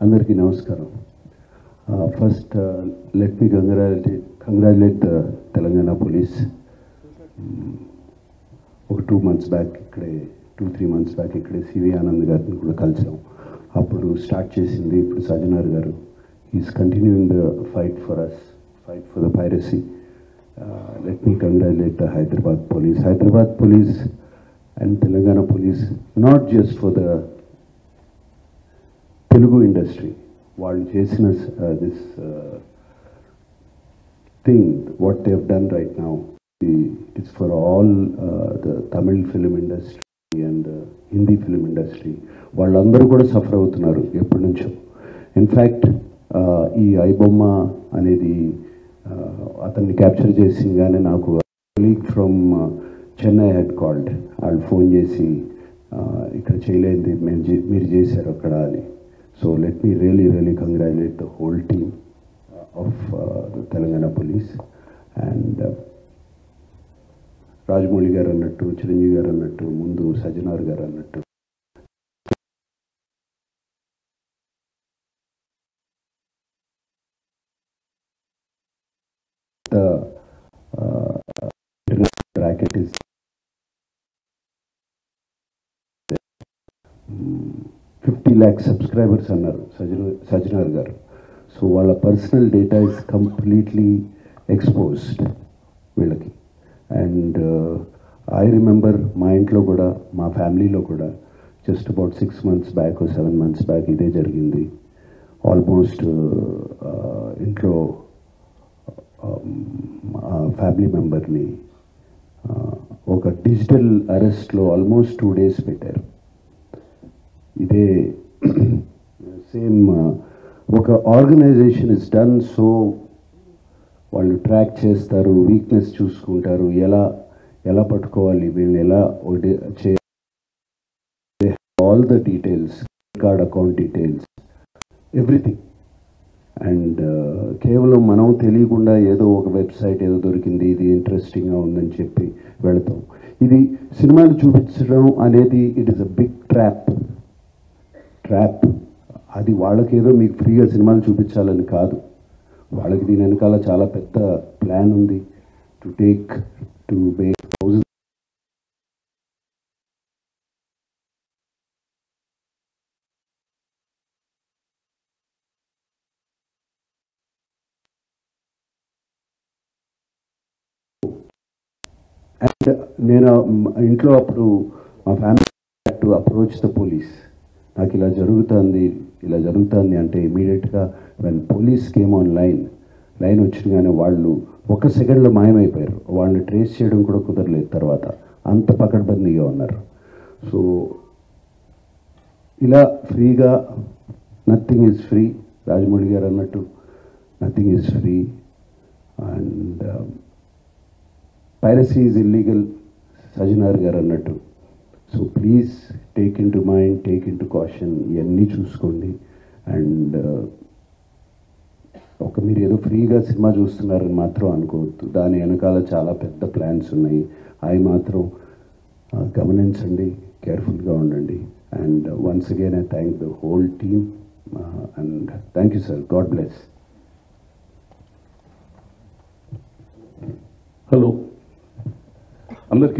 అందరికీ నమస్కారం. First, let me congratulate the Telangana police. ఒక 2 months బ్యాక్ ఇక్కడే 2-3 months బ్యాక్ ఇక్కడే సివి ఆనంద్ గారిని కూడా కలిసాం. అప్పుడు స్టార్ట్ చేసింది ఇప్పుడు సజ్జనార్ గారు. Is continuing the fight for us, fight for the piracy. Let me congratulate the Hyderabad police. Hyderabad police and Telangana police, not just for the Telugu industry. వాళ్ళు చేసిన this thing, what they have done right now, it's for all the Tamil film industry and Hindi film industry. వాళ్ళందరూ కూడా suffer అవుతున్నారు ఎప్పటి నుంచో. In fact ఈ ఐబొమ్మ అనేది అతన్ని క్యాప్చర్ చేసిందిగానే నాకు colleague from Chennai head called. వాళ్ళు ఫోన్ చేసి ఇక్కడ చేయలేంది మీరు చేశారు అక్కడ అని. So let me really congratulate the whole team of the Telangana police. And Rajamouli garu annattu, Chiranjeevi garu annattu, mundu Sajjanar garu annattu, the bracket is 50 lakh subscribers అన్నారు సజ్జనార్ గారు. So వాళ్ళ personal data is completely exposed వీళ్ళకి. And I remember మా ఇంట్లో కూడా, మా ఫ్యామిలీలో కూడా just about 6 months back 7 months back ఇదే జరిగింది. ఆల్మోస్ట్ ఇంట్లో ఫ్యామిలీ మెంబర్ని ఒక డిజిటల్ అరెస్ట్లో ఆల్మోస్ట్ 2 days పెట్టారు. ఇదే సేమ్ ఒక ఆర్గనైజేషన్ ఇస్ డన్. సో వాళ్ళు ట్రాక్ చేస్తారు, వీక్నెస్ చూసుకుంటారు, ఎలా పట్టుకోవాలి, వీళ్ళని ఎలా all the details, card account details, everything. And కేవలం మనం తెలియకుండా ఏదో ఒక వెబ్సైట్ ఏదో దొరికింది, ఇది ఇంట్రెస్టింగ్గా ఉందని చెప్పి వెళతాం. ఇది సినిమాలు చూపించడం అనేది it is a big trap. అది వాళ్ళకేదో మీకు ఫ్రీగా సినిమాలు చూపించాలని కాదు, వాళ్ళకి దీని వెనకాల చాలా పెద్ద ప్లాన్ ఉంది. To take to make thousand. And నేను ఇంట్లో అప్పుడు మా family to approach the police. నాకు ఇలా జరుగుతుంది అంటే ఇమీడియట్గా when police came on line వచ్చినగానే వాళ్ళు 1 సెకండ్లో మాయమైపోయారు. వాళ్ళని ట్రేస్ చేయడం కూడా కుదరలేదు తర్వాత, అంత పకడ్బందీగా ఉన్నారు. సో ఇలా ఫ్రీగా నథింగ్ ఈజ్ ఫ్రీ. రాజమౌళి గారు అన్నట్టు nothing is free. And piracy is illegal, Sajjanar గారు అన్నట్టు. So please take in to mind, take in to caution, ఇవన్నీ చూసుకోండి. అండ్ మీరు ఏదో ఫ్రీగా సినిమా చూస్తున్నారని మాత్రం అనుకోవద్దు, దాని వెనకాల చాలా పెద్ద ప్లాన్స్ ఉన్నాయి. అవి మాత్రం గమనించండి, కేర్ఫుల్గా ఉండండి. And once again I thank the whole team and thank you sir. God bless. Hello అందరికీ